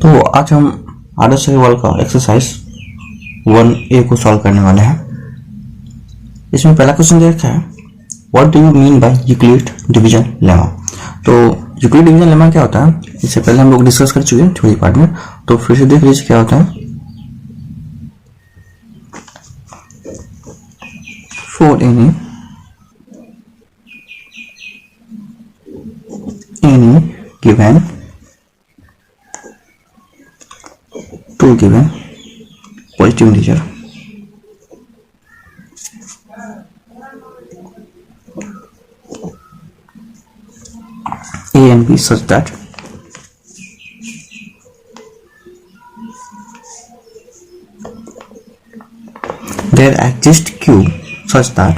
तो आज हम आदर्श अग्रवाल का एक्सरसाइज 1A को सॉल्व करने वाले हैं। इसमें पहला क्वेश्चन दे रखा है, what do you mean by Euclid division lemma. तो यूक्लिड डिवीजन लेमा क्या होता है, इससे पहले हम लोग डिस्कस कर चुके हैं थ्योरी पार्ट में, तो फिर से देख लीजिए क्या होता है। For any given two given positive integer a and b such that there exists q such that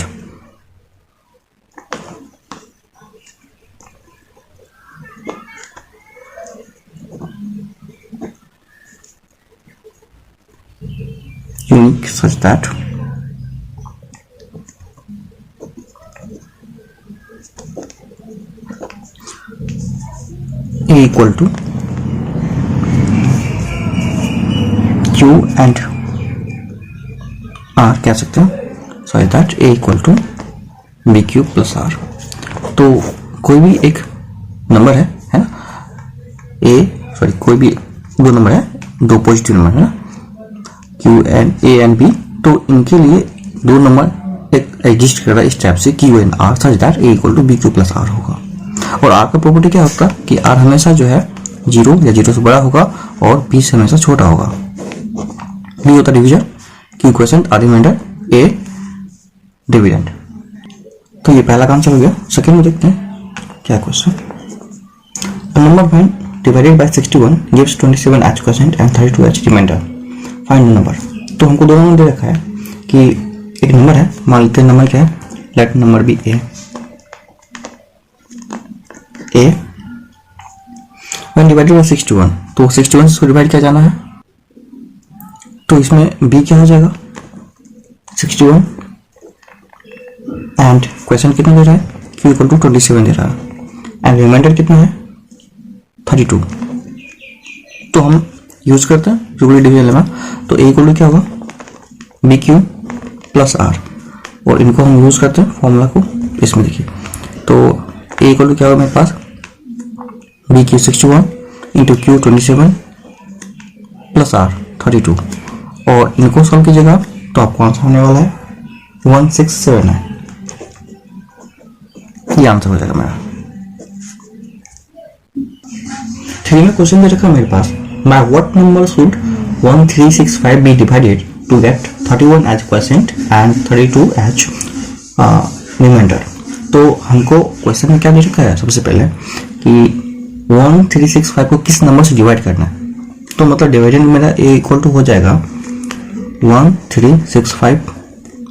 unique such that a equal to q and r कह सकते हैं, sorry that a equal to B Q plus R. तो कोई भी एक number है ना, कोई भी दो नंबर है, दो पॉजिटिव नंबर है ना, Q and A and B, तो इनके लिए दो नंबर एक एग्जिस्ट कर रहा है इस टाइप से Q and R such that A equal to B Q plus R होगा। और R का प्रॉपर्टी क्या होता है कि R हमेशा जो है 0 या 0 से बड़ा होगा और B से हमेशा छोटा होगा। B होता division, Q quotient, R remainder, A dividend. तो ये पहला आंसर हो गया। सेकंड में देखते हैं क्या question. Number find divided by 61 gives 27 each quotient and 32 each remainder, find number. तो हमको दोनों में दे रखा है कि एक नंबर है, मान लेते हैं नंबर क्या है, let number be A when divided by 61, तो 61 से डिवाइड किया जाना है, तो इसमें b क्या हो जाएगा 61 एंड क्वेश्चन कितना दे रहा है, q इक्वल टू 27 दे रहा है एंड रिमाइंडर कितना है 32। तो हम यूज करते हैं यूक्लिड डिवीजन लेमा। तो a इक्वल टू क्या होगा बी क्यू प्लस आर, और इनको हम यूज करते हैं फॉर्मूला को, इसमें देखिए। तो a इक्वल टू क्या होगा मेरे पास B Q 61 into Q 27 plus R 32, और इनको सॉल्व कीजिएगा तो आपको आंसर होने वाला है 1679। ये आंसर हो जाएगा मेरा। थ्री में क्वेश्चन दे रखा है मेरे पास, by what number should 1365 be divided to get 31 as quotient and 32 as remainder। तो हमको क्वेश्चन में क्या दे रखा है, सबसे पहले कि 1365 को किस नंबर से डिवाइड करना है। तो मतलब डिवाइडेंड मेरा a इक्वल टू हो जाएगा 1365,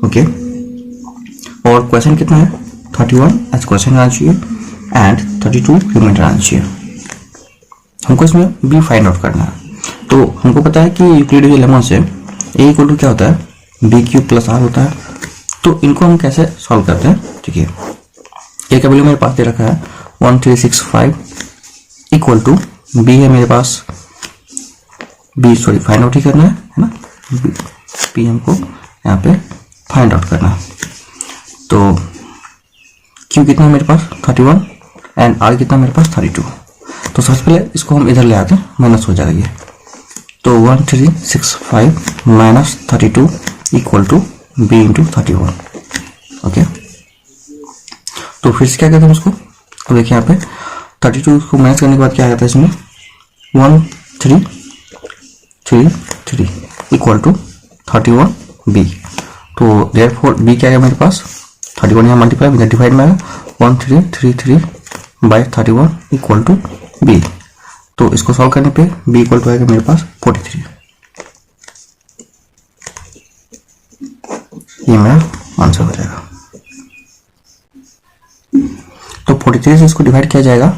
ओके, और क्वेश्चन कितना है 31 एज क्वेश्चन आना चाहिए एंड 32 रिमाइंडर आना चाहिए। हमको इसमें b फाइंड आउट करना है। तो हमको पता है कि यूक्लिड डिवीजन लेमा से a इक्वल टू क्या होता है बी क्यू प्लस आर होता है। तो इनको हम कैसे सॉल्व करते हैं, ठीक है। a का वैल्यू मेरे पास दे रखा है 1365 इक्वल टू b है मेरे पास, फाइंड आउट ही करना है ना, b हमको यहाँ पे फाइंड आउट करना है। तो q कितना है मेरे पास 31 एंड r कितना मेरे पास 32। तो सबसे पहले इसको हम इधर ले आते हैं, माइनस हो जाएगा ये। तो 1365 minus 32 equal to b into 31, okay. तो फिर से क्या कहते हैं उसको, तो देखिए यहाँ पे 32 को माइनस करने के बाद क्या आता है इसमें 1333 इक्वल टू 31 b। तो देयरफॉर b क्या है मेरे पास 31 यहाँ मल्टीप्लाई विद डिवाइड में 1333 बाय 31 इक्वल टू b। तो इसको सॉल्व करने पे b इक्वल टू आएगा मेरे पास 43। ये मेरा आंसर हो जाएगा। तो 43 से इसको डिवाइड किया जाएगा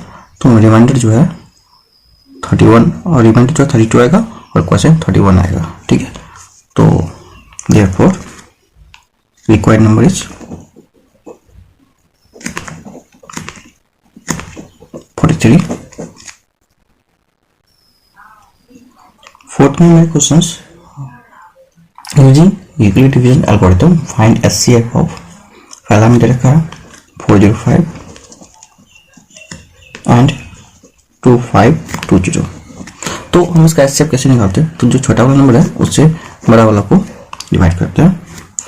तो रिमाइंडर जो है 31 और रिमाइंडर जो 32 आएगा और क्वेश्चन 31 आएगा, ठीक है। तो therefore required number is 43 short में मेरे questions using Euclid division algorithm find HCF of पहला में दे रखा है 405 एंड 2520। तो हम इसका एचसीएफ कैसे निकालते हैं? तो जो छोटा वाला नंबर है उससे बड़ा वाला को डिवाइड करते हैं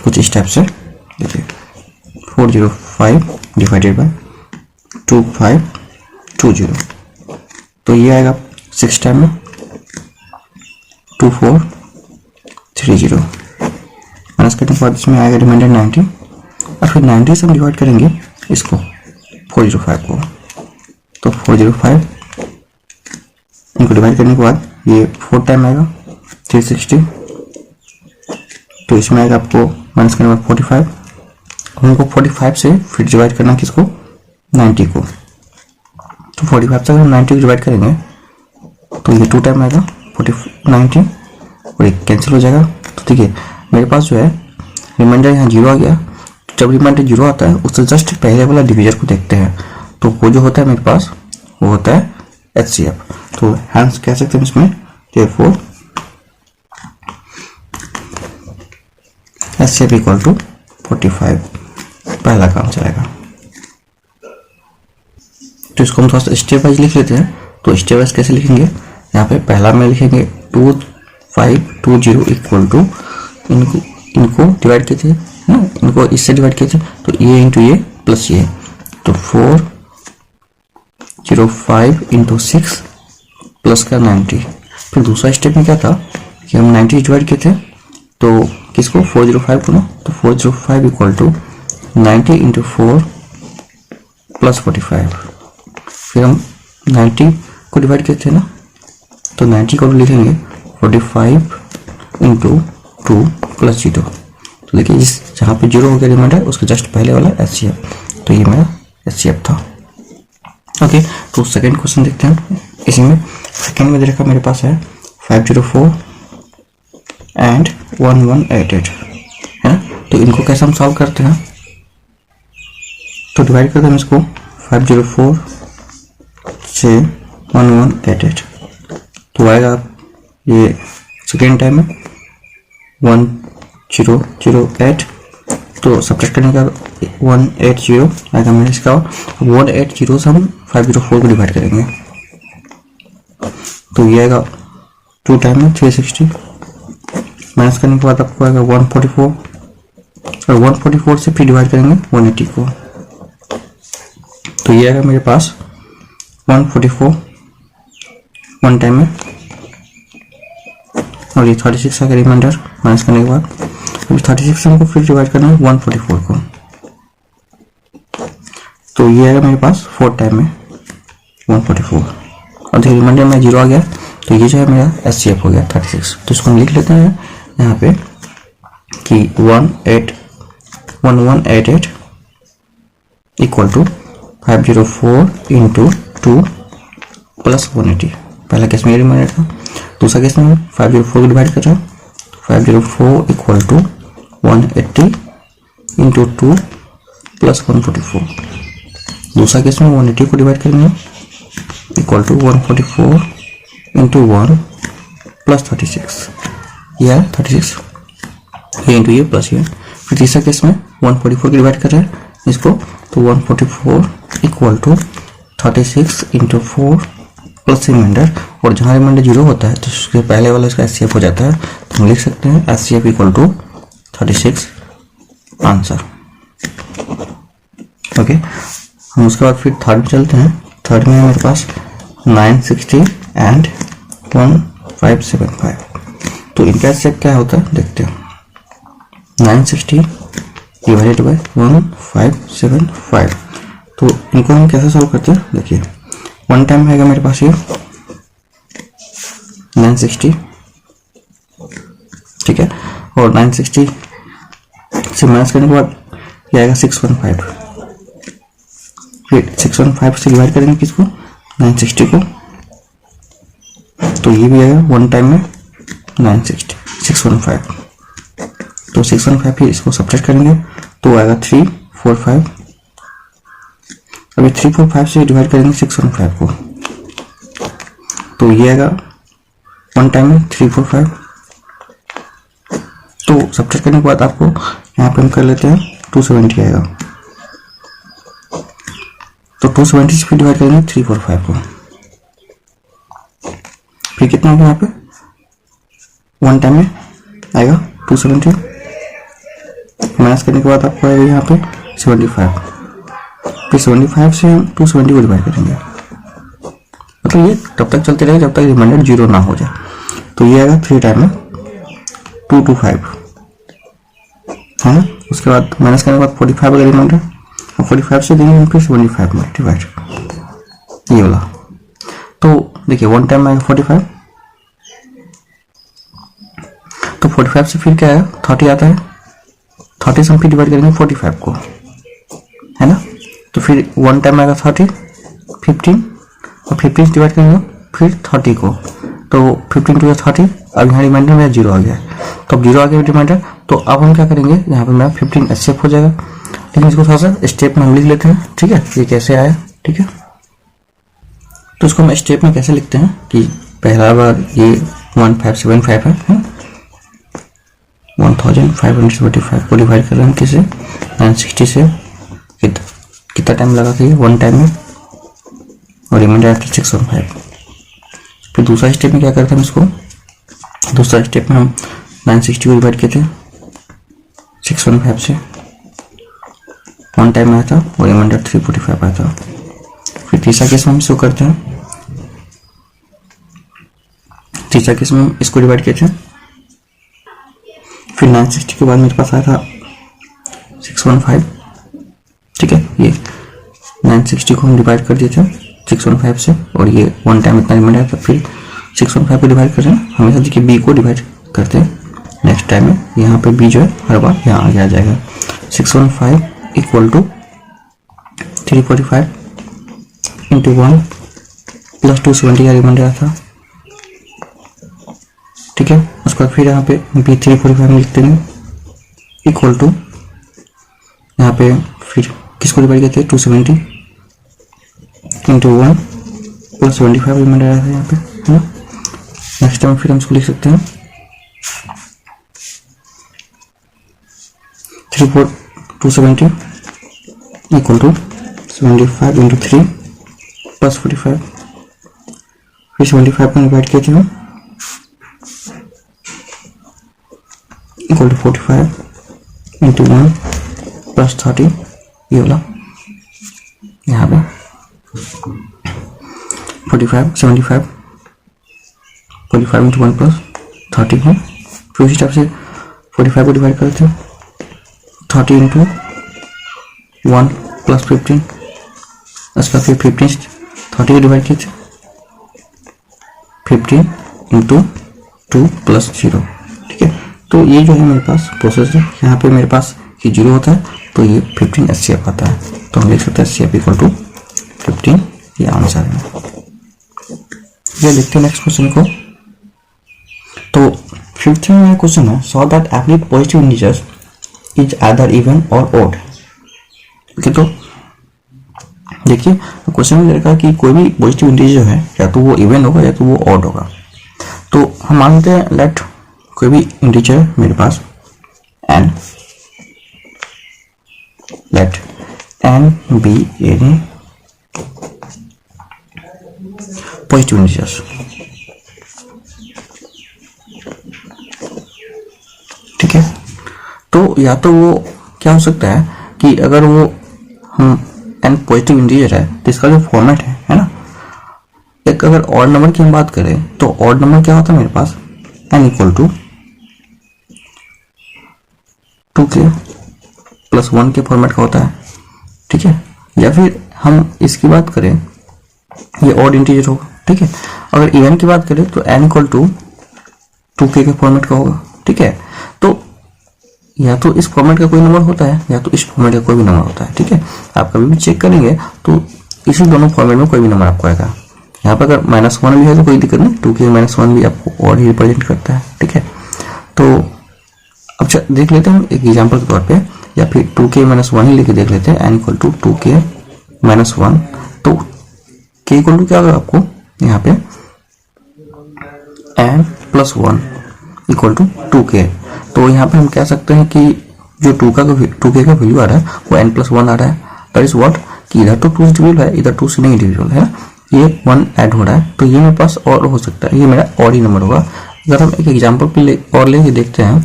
कुछ इस टाइप से। देखिए 405 डिवाइडेड बाय 2520, तो ये आएगा 6 टाइम में 2430 माइनस करने के बाद इसमें आएगा रिमाइंडर 90 और फिर 90 से हम डिवाइड करेंगे इसको 405 को। तो 405 इनको डिवाइड करने के बाद ये 4 टाइम आएगा 360, तो इसमें आएगा आपको माइनस करने के बाद 45, हमको 45 से फिर डिवाइड करना किसको 90 को। तो 45 से अगर हम 90 को डिवाइड करेंगे तो ये 2 टाइम आएगा 90 और एक कैंसिल हो जाएगा। तो देखिए मेरे पास जो है रिमाइंडर यहाँ 0 आ गया। जब रिमाइंडर 0 आता है उससे जस्ट पहले वाला डिवीजर को देखते हैं, तो वो जो होता है मेरे पास वो होता है एचसीएफ। तो हैंस कह सकते हैं इसमें therefore एचसीएफ इक्वल टू 45 पहला काम चलेगा। तो इसको हम थोड़ा सा स्टेप वाइज लिख लेते हैं। तो स्टेप वाइज कैसे लिखेंगे, यहाँ पे पहला में लिखेंगे 2520 इक्वल टू इनको डिवाइड किए थे ना, इनको इससे डिवाइड किए थे, तो ये इंटू ये प्लस ये, तो 405 इंटू 6 प्लस का 90। फिर दूसरा स्टेप में क्या था कि हम 90 डिवाइड किए थे, तो किसको 405 को ना, तो 405 इक्वल टू 90 इंटू 4 प्लस 45। फिर हम 90 को डिवाइड किए थे ना, तो 90 को लिखेंगे 45 इंटू 2 प्लस 0। तो देखिए जिस जहाँ पे 0 हो गया रिमाइंडर उसके जस्ट पहले वाला एचसीएफ, तो ये मेरा एचसीएफ था। ओके, तो सेकंड क्वेश्चन देखते हैं। इसी में सेकंड में दे रखा मेरे पास है 504 एंड 1188 है ना। तो इनको कैसे हम सॉल्व करते हैं, तो डिवाइड करते हैं इसको 504 से 1188, तो आएगा ये सेकेंड टाइम में 1008, तो सब्ट्रैक्ट करने का 180 आएगा मेरे इसका। 180 से हम 504 को डिवाइड करेंगे, तो ये आएगा 2 टाइम में 360, माइनस करने के बाद आपको आएगा 144 और 144 से फिर डिवाइड करेंगे 180 को, तो ये आएगा मेरे पास 144 1 टाइम में और ये 36 आएगा रिमाइंडर माइनस करने के बाद। अभी 36 से हमको फिर डिवाइड करना है 144 को, तो ये आएगा मेरे पास 4 टाइम में 144 और देखिए रिमाइंडर में 0 आ गया, तो ये जो है मेरा एचसीएफ हो गया 36। तो इसको हम लिख लेते हैं यहाँ पे कि 1188 इक्वल टू 504 इंटू 2 प्लस 180। पहला केस में रिमाइंडर था, दूसरा केस में 504 को डिवाइड कर रहा है, 504 इक्वल टू 180 इंटू 2 प्लस 144। दूसरा केस में 180 को डिवाइड करेंगे इक्वल टू 144 इंटू 1 प्लस 36, ये है 36, ये इंटू ये प्लस ये। फिर तीसरा केस में 144 को डिवाइड कर रहे हैं इसको, तो 144 equal to 36 into 4 plus remainder, और जहाँ रिमाइंडर 0 होता है तो उसके पहले वाला इसका एचसीएफ हो जाता है, तो हम लिख सकते हैं HCF equal to 36 answer. Okay, हम उसके बाद फिर थर्ड में चलते हैं। थर्ड में है मेरे पास 960 एंड 1575, तो इनका एचसीएफ क्या होता है देखते हैं। 960 डिवाइडेड बाय 1575, तो इनको हम कैसे सॉल्व करते हैं देखिए। 1 टाइम आएगा मेरे पास ये 960, ठीक है, और 960 से माइनस करने के बाद ये आएगा 615, फिर 615 से डिवाइड करेंगे किसको 960 को, तो ये भी आएगा 1 टाइम में 960 615, तो 615 फिर इसको सब्ट्रैक्ट करेंगे तो आएगा 345, अभी 345 से डिवाइड करेंगे 615 को, तो ये आएगा वन टाइम में 3 4 5। तो सब्ट्रैक्ट करने के बाद आपको यहाँ पे हम कर लेते हैं 270 आएगा। तो 270 से फिर डिवाइड करेंगे 3 4 5 को, फिर कितना होगा यहाँ पे वन टाइम में आएगा 270, माइनस करने के बाद आपको आएगा यहाँ पे 75, फिर 75 से हम 270 को डिवाइड करेंगे। मतलब ये तब तक चलते रहेगा जब तक रिमाइंडर 0 ना हो जाए। तो ये आएगा 3 टाइम में 225 है ना। उसके बाद माइनस करने के बाद 45 अगर रिमाइंडर, 45 से देंगे हम फिर 75 में डिवाइड, ये वाला। तो देखिए वन टाइम में आएगा 45, तो 45 से फिर क्या आएगा 30 आता है, 30 से हम फिर डिवाइड करेंगे 45 को, है ना। तो फिर वन टाइम आएगा 30, 15 और 15 से डिवाइड करेंगे फिर 30 को, तो 15 टू 30। अब यहाँ रिमाइंडर मेरा 0 आ गया है, तो अब 0 आ गया रिमाइंडर। तो अब हम क्या करेंगे, यहाँ पे मेरा 15 एक्सेप्ट हो जाएगा, लेकिन इसको थोड़ा सा स्टेप में हम लिख लेते हैं, ठीक है। ये कैसे आया, ठीक है। तो इसको हम स्टेप में कैसे लिखते हैं कि पहला बार ये 1575 है, 1575 को डिवाइड कर रहे हैं किसे 960 से, कितना टाइम लगा था ये वन टाइम में, और रिमाइंडर आता है 615। फिर दूसरा स्टेप में क्या करते हैं इसको, दूसरा स्टेप में हम 960 को डिवाइड किए थे 615 से, वन टाइम में आया था और रिमाइंडर 345 आया था। फिर तीसरा केस में हम इसको करते हैं, तीसरा केस में हम इसको डिवाइड किए थे, फिर 960 के बाद मेरे पास आया था 615, ठीक है। ये 960 को हम डिवाइड कर दिए थे 615 से, और ये वन टाइम इतना रिमाइंडर आया था, फिर 615 को डिवाइड कर रहे हैं। हमेशा देखिए बी को डिवाइड करते हैं नेक्स्ट टाइम में, यहाँ पे बी जो है हर बार यहाँ आगे आ जाएगा। 615 इक्वल टू 345 इंटू 1 प्लस 270 का रिमाइंडर आया था, ठीक है। उसके बाद फिर यहाँ पे बी 345 में लिख देंगे इक्वल टू, यहाँ पे फिर किसको डिवाइड करते हैं 270 इंटू 1 प्लस 75 रिमाइंडर आया था यहाँ पे, है ना। नेक्स्ट टाइम फिर हम इसको लिख सकते हैं 270 इक्वल टू 75 इंटू 3 प्लस 45, फिर 75 में डिवाइड किए थे हम इक्वल टू 45 इंटू 1 प्लस 30, ये वाला यहाँ पे 45 इंटू 1 प्लस 30 है। फिर उसी टाइप से 45 को डिवाइड करते हैं 30 इंटू 1 प्लस 15, उसका फिर 15 30 को डिवाइड किए थे 15 इंटू 2 प्लस 0, ठीक है। तो ये जो है मेरे पास प्रोसेस है, यहाँ पे मेरे पास ये 0 होता है तो ये 15 एचसीएफ आता है, तो हम लिख सकते हैं एचसीएफ इक्वल टू 15, ये आंसर है। ये देखते हैं नेक्स्ट क्वेश्चन को। तो 15 में क्वेश्चन है, saw that every positive integers is either even और ऑड। ओके, तो देखिए क्वेश्चन में लगा कि कोई भी पॉजिटिव इंटीजर जो है या तो वो इवन होगा या तो वो ऑड होगा। तो हम मानते हैं लेट कोई भी इंटीजर मेरे पास n, let n be any positive integers, ठीक है। तो या तो वो क्या हो सकता है कि अगर वो हम n पॉजिटिव इंटीजर है तो इसका जो फॉर्मेट है ना, एक अगर ऑड नंबर की हम बात करें तो ऑड नंबर क्या होता है मेरे पास n equal to 2k plus 1 के फॉर्मेट का होता है, ठीक है। या फिर हम इसकी बात करें ये ऑड इंटीजर होगा, ठीक है। अगर इवन की बात करें तो n इक्वल टू 2k के फॉर्मेट का होगा, ठीक है। तो या तो इस फॉर्मेट का कोई नंबर होता है या तो इस फॉर्मेट का कोई भी नंबर होता है, ठीक है। आप कभी भी चेक करेंगे तो इसी दोनों फॉर्मेट में कोई भी नंबर आपको आएगा। यहाँ पर अगर -1 भी है तो कोई दिक्कत नहीं, 2k -1 भी आपको ऑड ही रिप्रेजेंट करता है, ठीक है। तो अब देख लेते हैं हम एक एग्जांपल के तौर पे, या फिर 2k -1 ही लेके देख लेते हैं, n इक्वल टू 2k -1। तो k इक्वल टू क्या होगा आपको यहाँ पे N plus 1 equal to 2k। तो यहाँ पे हम कह सकते हैं कि जो 2k का वैल्यू आ रहा है वो n प्लस 1 आ रहा है। दैट इज व्हाट कि इधर तो 2 डिविजिबल है, इधर 2 से नहीं डिविजिबल है, ये 1 ऐड हो रहा है, तो ये मेरे पास और हो सकता है, ये मेरा और ही नंबर होगा। अगर हम एक एग्जाम्पल और लेके देखते हैं,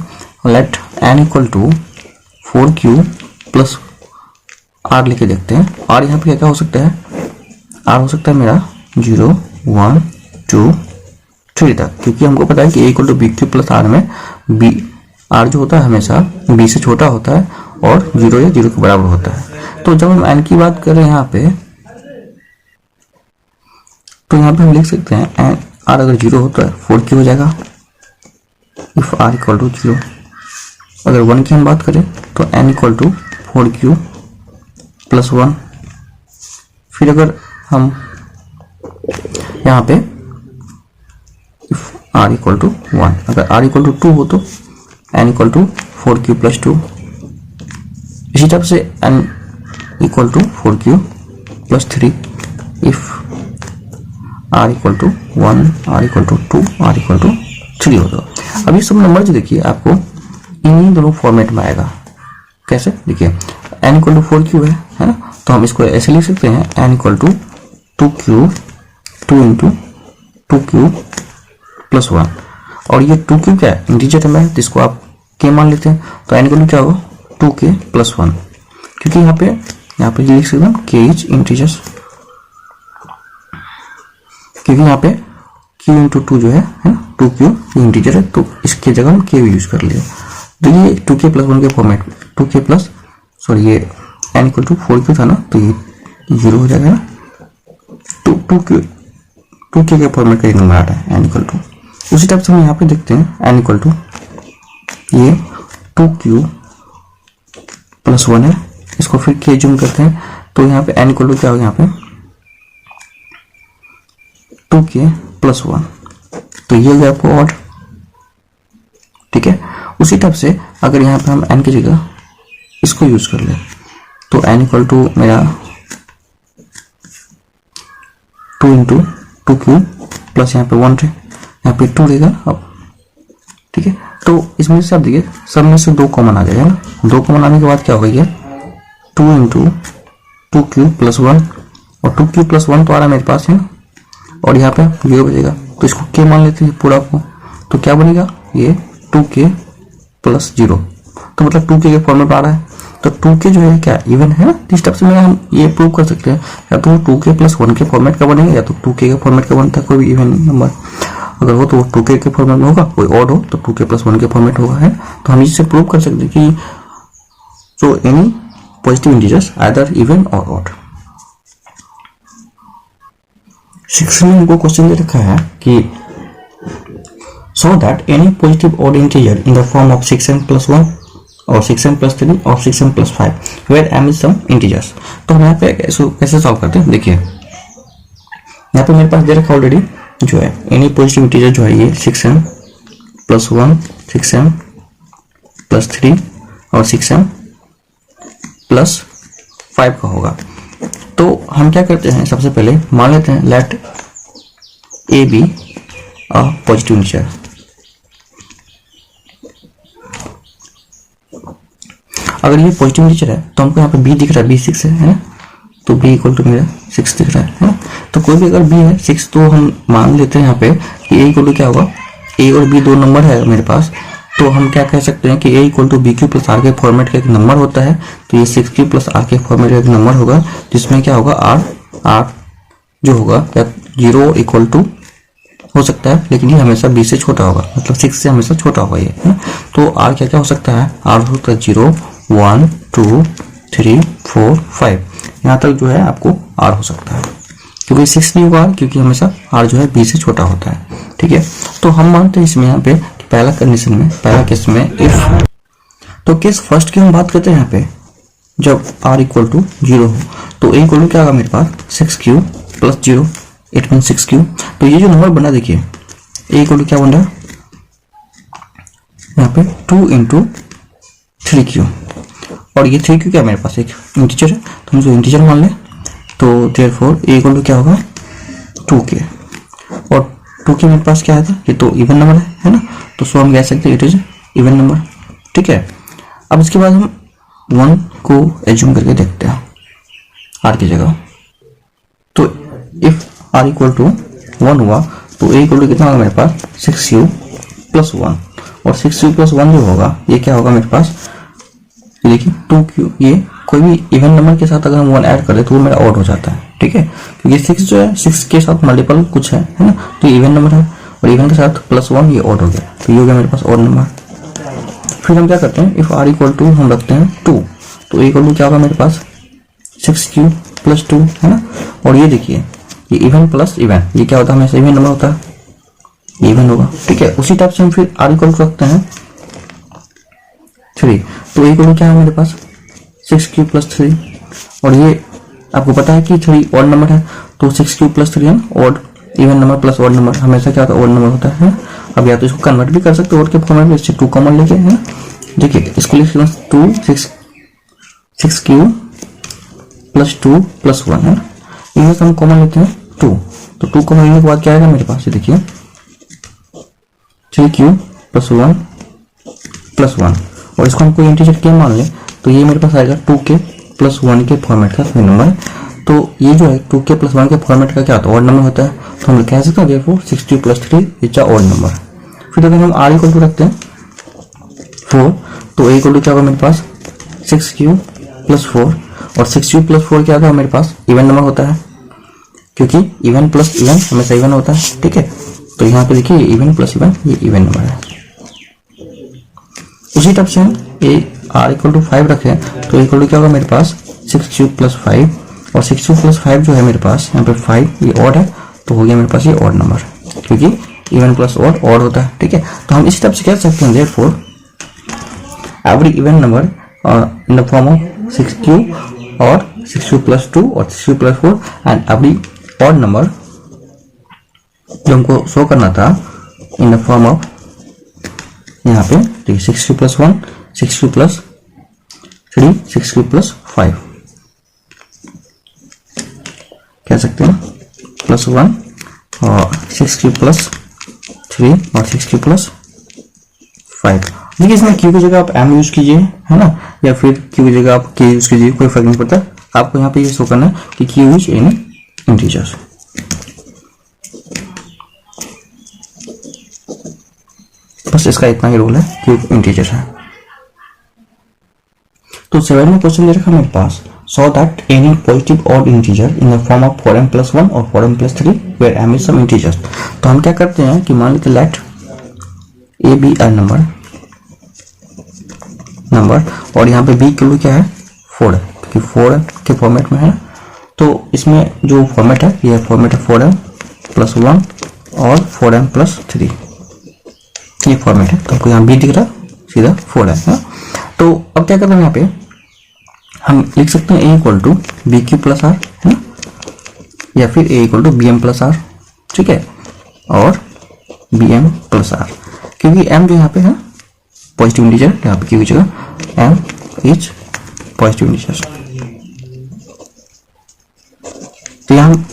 let n equal to 4q plus r लेके देखते हैं। r यहाँ पे क्या क्या हो सकता है, r हो सकता है मेरा 0 1 2 3 तक, क्योंकि हमको पता है कि a equal to B Q plus R में b r जो होता है हमेशा b से छोटा होता है और 0 या 0 के बराबर होता है। तो जब हम n की बात करें यहाँ पे, तो यहाँ पे हम लिख सकते हैं n r अगर 0 होता है 4q हो जाएगा इफ r इक्वल टू 0। अगर 1 की हम बात करें तो n equal to 4q plus 1। फिर अगर हम यहाँ पे इफ r इक्वल टू 1, अगर r इक्वल टू 2 हो तो n equal to 4q plus 2। इसी टाइप से n equal to 4q plus 3 if r equal to 1, r equal to 2, r equal to 3 होगा। अब ये सब नंबर जो देखिए आपको इन्हीं दोनों फॉर्मेट में आएगा। कैसे देखिए, n इक्वल टू 4q है ना, तो हम इसको ऐसे लिख सकते हैं n equal to 2q 2 into 2q plus 1। और ये 2q क्या है, इंटीजर में है, जिसको आप k मान लेते हैं, तो n इक्वल टू क्या होगा 2k प्लस 1, क्योंकि यहाँ पे लिख सकते हैं k इज इंटीजर, क्योंकि यहाँ पे q इंटू 2 जो है ना, 2q इंटीजर है, तो इसकी जगह हम k यूज कर लिए। तो ये 2k प्लस 1 के फॉर्मेट, 2k प्लस सॉरी ये n इक्वल टू 4q था ना, तो ये 0 हो जाएगा ना, 2k के फॉर्मेट का एक नंबर आ रहा है n इक्वल टू। उसी टाइप से हम यहाँ पे देखते हैं n इक्वल टू ये 2q प्लस 1 है, इसको फिर k जूम करते हैं, तो यहाँ पे n इक्वल टू क्या होगा, यहाँ पे 2k प्लस 1, तो ये हो गया आपको ऑड। ठीक है, उसी टाइप से अगर यहाँ पे हम n की जगह इसको यूज कर ले, तो n इक्वल टू मेरा 2 इंटू 2q प्लस यहाँ पे 1 है, यहाँ पे 2 रहेगा अब। ठीक है, तो इसमें से आप देखिए सब में से 2 कॉमन आ जाएगा ना, 2 कॉमन आने के बाद क्या होगा, ये 2 इंटू 2q प्लस 1, और 2q प्लस 1 तो आ रहा है मेरे पास है ना, और यहाँ पे 0 बचेगा, तो इसको k मान लेते हैं पूरा को, तो क्या बनेगा ये 2k प्लस 0, तो मतलब 2k के फॉर्मेट आ रहा है, तो 2k जो है क्या इवन है ना। इस टाइप से में हम ये प्रूव कर सकते हैं, या तो 2k प्लस 1 के फॉर्मेट का बनेगा, या तो 2k के फॉर्मेट का बनता है कोई भी इवन नंबर, अगर हो तो 2k के फॉर्मेट में होगा, कोई ऑड हो तो 2k प्लस 1 के फॉर्मेट होगा है। तो हम इससे प्रूव कर सकते हैं कि so any positive integers either even और ऑड। 6 में हमको क्वेश्चन दे रखा है कि so that any positive odd integer in the form of 6n plus 1 or 6n plus 3 or 6n plus 5 where m is some integers। तो हम यहाँ पे कैसे सॉल्व करते हैं, देखिए यहाँ पे मेरे पास दे रखा ऑलरेडी जो है एनी पॉजिटिव इंटीजर जो है ये 6n plus 1 6n plus 3 और 6n plus 5 का होगा। तो हम क्या करते हैं, सबसे पहले मान लेते हैं let a be a positive integer. अगर ये पॉजिटिव इंटीजर है तो हमको यहाँ पे b दिख रहा है, b 6 है ना, तो b इक्वल टू मेरा 6 दिख रहा है ना। तो कोई भी अगर b है 6, तो हम मान लेते हैं यहाँ पे कि a इक्वल टू क्या होगा, a और b 2 नंबर है मेरे पास, तो हम क्या कह सकते हैं कि a equal to B Q plus R के फॉर्मेट का एक नंबर होता है, तो ये 6q प्लस आर के फॉर्मेट का एक नंबर होगा, जिसमें क्या होगा r जो होगा या 0 इक्वल टू हो सकता है, लेकिन ये हमेशा b से छोटा होगा, मतलब 6 से हमेशा छोटा होगा ये है। तो r क्या क्या हो सकता है, r हो सकता है 0 1 2 3 4 5, यहाँ तक जो है आपको r हो सकता है, क्योंकि 6 नहीं होगा क्योंकि हमेशा r जो है b से छोटा होता है। ठीक है, तो हम मानते हैं इसमें यहाँ पे पहला कंडीशन में, पहला केस में इफ, तो केस फर्स्ट की हम बात करते हैं यहाँ पे जब r इक्वल टू 0 हो, तो a इक्वल टू क्या होगा मेरे पास 6q plus 0, it mean 6q। तो ये जो नंबर बना देखिए a इक्वल टू क्या बन रहा है यहाँ पे 2 इंटू 3q, और ये 3q क्या मेरे पास एक इंटीजर है, तो हम जो इंटीजर मान लें, तो देयरफॉर a इक्वल टू क्या होगा 2k, और 2 के मेरे पास क्या आया था, ये तो इवन नंबर है ना, तो सो हम कह सकते हैं इट इज इवन नंबर। ठीक है, अब इसके बाद हम 1 को एज्यूम करके देखते हैं आर की जगह। तो इफ आर इक्वल टू 1 हुआ तो ए इक्वल टू कितना होगा मेरे पास 6u प्लस 1, और 6u प्लस 1 जो होगा ये क्या होगा मेरे पास, देखिए 2q, ये कोई भी इवन नंबर के साथ अगर हम 1 ऐड करें तो वो मेरा ऑड हो जाता है। ठीक है, क्योंकि 6 जो है 6 के साथ मल्टीपल कुछ है ना, तो ये इवन नंबर है और इवन के साथ प्लस 1 ये ऑड हो गया, तो ये हो गया मेरे पास ऑड नंबर। फिर हम क्या करते हैं, इफ आर इक्वल टू हम रखते हैं 2, तो इक्वल टू क्या होगा मेरे पास 6q प्लस 2 है ना, और ये देखिए ये इवन प्लस इवन, ये क्या होता है हमेशा इवन नंबर होता है, इवन होगा। ठीक है, उसी टाइप से हम फिर आर इक्वल टू रखते हैं 3, तो इक्वल टू क्या है मेरे पास 6q प्लस 3, और ये आपको पता है कि 3 ऑड नंबर है, तो 6q प्लस 3 है odd, even number plus odd number हमेशा क्या होता है ऑड नंबर होता है। अब या तो इसको कन्वर्ट भी कर सकते हो ऑड के फॉर्मेट में, इससे 2 कॉमन लेके है ना, देखिए इसको लिख सकते हैं 6q प्लस 2 प्लस 1 है ना, इनमें से हम कॉमन लेते हैं 2, तो 2 कॉमन लेने के बाद क्या आएगा मेरे पास, ये देखिए 3q प्लस 1 प्लस 1, और इसको हम कोई इंटीजर के मान लें तो ये मेरे पास आएगा 2k प्लस 1 के फॉर्मेट का नंबर। तो ये जो है 2k प्लस 1 के फॉर्मेट का क्या होता है ऑड नंबर होता है, तो हम कह सकते हैं therefore 6q plus 3 is a odd number. फिर अगर हम r इक्वल टू रखते हैं 4, तो a इक्वल टू क्या होगा मेरे पास 6q प्लस 4, और 6q प्लस 4 क्या होगा मेरे पास इवन नंबर होता है, क्योंकि इवन प्लस इवन हमेशा इवन होता है। ठीक है, तो यहाँ पे देखिए इवन प्लस इवन ये इवन नंबर है। उसी टाइप से हम आर इक्वल टू 5 रखें तो इक्वल टू क्या होगा मेरे पास 6q प्लस 5, और 6q प्लस 5 जो है मेरे पास यहाँ पे 5 ये ऑड है, तो हो गया मेरे पास ये ऑड नंबर, क्योंकि इवन प्लस ऑड होता है। ठीक है, तो हम इस टाइप से कह सकते हैं therefore every even number in the form of 6q और 6q प्लस 2 और 6q plus 4, and every odd number जो हमको शो करना था इन द फॉर्म ऑफ यहाँ पे देखिए 6q plus 1, 6q plus 3, 6q plus 5 कह सकते हैं, प्लस 1 और 6q प्लस 3 और 6q प्लस 5। देखिए इसमें q की जगह आप m यूज कीजिए है ना, या फिर q की जगह आप k यूज कीजिए, कोई फर्क नहीं पड़ता। आपको यहाँ पे ये शो करना है कि q यूज इन इंटीजर्स। बस इसका इतना ही रोल है, q इंटीजर है। तो 7 में क्वेश्चन दे रखा मेरे पास, so that any positive odd integer in the form of 4m plus 1 और 4m plus 3 where m is some integer. तो हम क्या करते हैं कि मान लेते let a b a number और यहाँ पे b की क्या है 4 है, क्योंकि 4 के फॉर्मेट में है, तो इसमें जो फॉर्मेट है ये फॉर्मेट है 4m प्लस 1 और 4m प्लस 3, ये फॉर्मेट है। तो आपको यहाँ b दिख रहा सीधा 4 है ना? तो अब क्या करना है यहाँ पे हम लिख सकते हैं a equal to B Q plus R है ना, या फिर a equal to B M plus R. ठीक है, और बी एम प्लस आर, क्योंकि m जो यहाँ पे है पॉजिटिव इंटीजर, यहाँ पे q की जगह m इज पॉजिटिव इंटीजर। तो यहाँ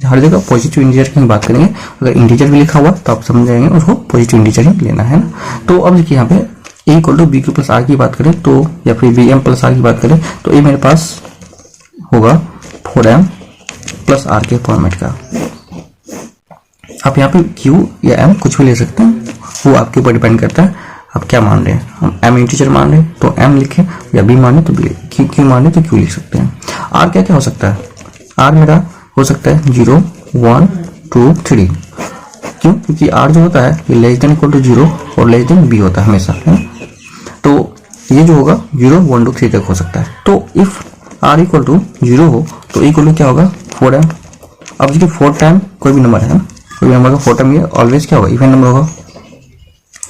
हर जगह पॉजिटिव इंटीजर की बात करेंगे, अगर इंटीजर भी लिखा हुआ तो आप समझ जाएंगे उसको पॉजिटिव इंटीजर ही लेना है ना। तो अब देखिए यहाँ पे a equal to B Q plus R की बात करें तो, या फिर बी एम प्लस आर की बात करें तो ये मेरे पास होगा 4m प्लस आर के फॉर्मेट का। आप यहाँ पे q या m कुछ भी ले सकते हैं, वो आपके ऊपर डिपेंड करता है आप क्या मान रहे हैं। हम m इंटीजर मान रहे हैं तो m लिखें, या b माने तो b, q माने तो q लिख सकते हैं। r क्या क्या हो सकता है, r मेरा हो सकता है 0 1 2 3, क्यों, क्योंकि r जो होता है ये लेस देन इक्वल टू 0 और लेस देन b होता है हमेशा है, तो ये जो होगा 0 1 2 3 तक हो सकता है। तो इफ r इक्वल टू 0 हो तो इक्वल टू क्या होगा 4m। अब देखिए 4 टाइम कोई भी नंबर है ना, कोई भी नंबर का 4 टाइम ये ऑलवेज क्या होगा इवन नंबर होगा।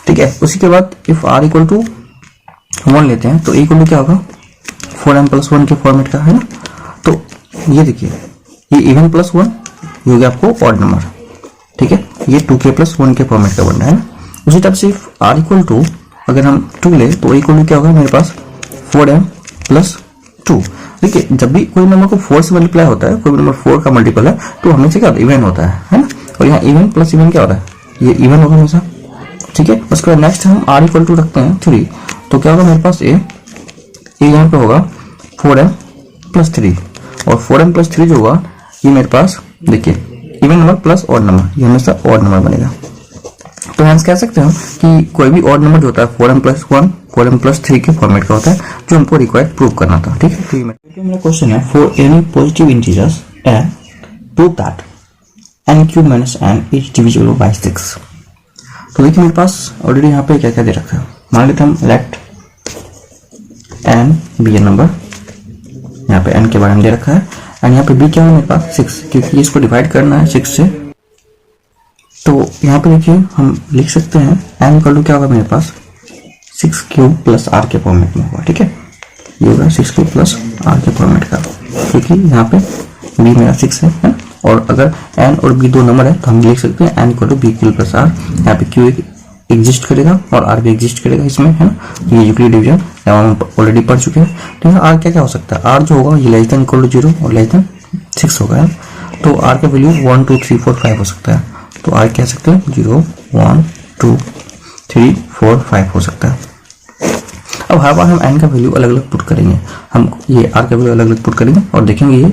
ठीक है, उसी के बाद इफ r इक्वल टू 1 लेते हैं तो इक्वल टू क्या होगा 4m प्लस 1 के फॉर्मेट का है ना। तो ये देखिए ये इवन प्लस 1 ये हो गया आपको ऑड नंबर। ठीक है, ये 2k प्लस 1 के फॉर्मेट का बनना है ना। उसी टाइप से इफ r इक्वल टू अगर हम 2 ले तो इक्वल टू क्या होगा मेरे पास 4m प्लस 2। देखिए जब भी कोई नंबर को 4 से मल्टीप्लाई होता है, कोई भी नंबर 4 का मल्टीपल है तो हमेशा क्या होता है इवन होता है ना। और यहाँ इवन प्लस इवन क्या हो रहा है, ये इवन होगा हमेशा, ठीक है। उसके बाद नेक्स्ट हम r इक्वल टू रखते हैं 3, तो क्या होगा मेरे पास ए यहाँ पे होगा 4m प्लस 3, और 4m प्लस 3 जो होगा ये मेरे पास देखिए even number plus odd number, ये हमेशा ऑड नंबर बनेगा। तो हम कह सकते हैं कि कोई भी ऑड नंबर जो होता है 4m प्लस 1 4m प्लस 3 के फॉर्मेट का होता है, जो हमको रिक्वायर्ड प्रूव करना था, ठीक है। तो मेरा क्वेश्चन है for any positive integers and prove that n cube minus n is divisible by 6। तो देखिए मेरे पास ऑलरेडी यहाँ पे क्या क्या दे रखा है, मान लेते हम let n be an number, यहाँ पे n के बारे में दे रखा है, एंड यहाँ पे b क्या है मेरे पास 6, क्योंकि इसको डिवाइड करना है 6 से। तो यहाँ पे देखिए हम लिख सकते हैं n इक्वल टू क्या होगा मेरे पास 6 क्यूब प्लस r के फॉर्मेट में होगा, ठीक है। ये होगा 6 क्यूब प्लस r के फॉर्मेट का, क्योंकि यहाँ पे b मेरा 6 है ना? और अगर n और b दो नंबर है तो हम लिख सकते हैं n equal to B cube plus r। यहाँ पे q एग्जिस्ट करेगा और r भी एग्जिस्ट करेगा इसमें, है ना। ये यूक्लिड डिवीजन हम ऑलरेडी पढ़ चुके हैं। तो यहाँ r क्या क्या हो सकता है, r जो होगा ये लेस देन इक्वल टू 0 और लेस देन 6 होगा, तो r का वैल्यू 1 2 3 4 5 हो सकता है। तो r कह सकते हैं 0 1 2 3 4 5 हो सकता है। अब हर बार हम n का वैल्यू अलग अलग पुट करेंगे, हम ये r का वैल्यू अलग अलग पुट करेंगे और देखेंगे ये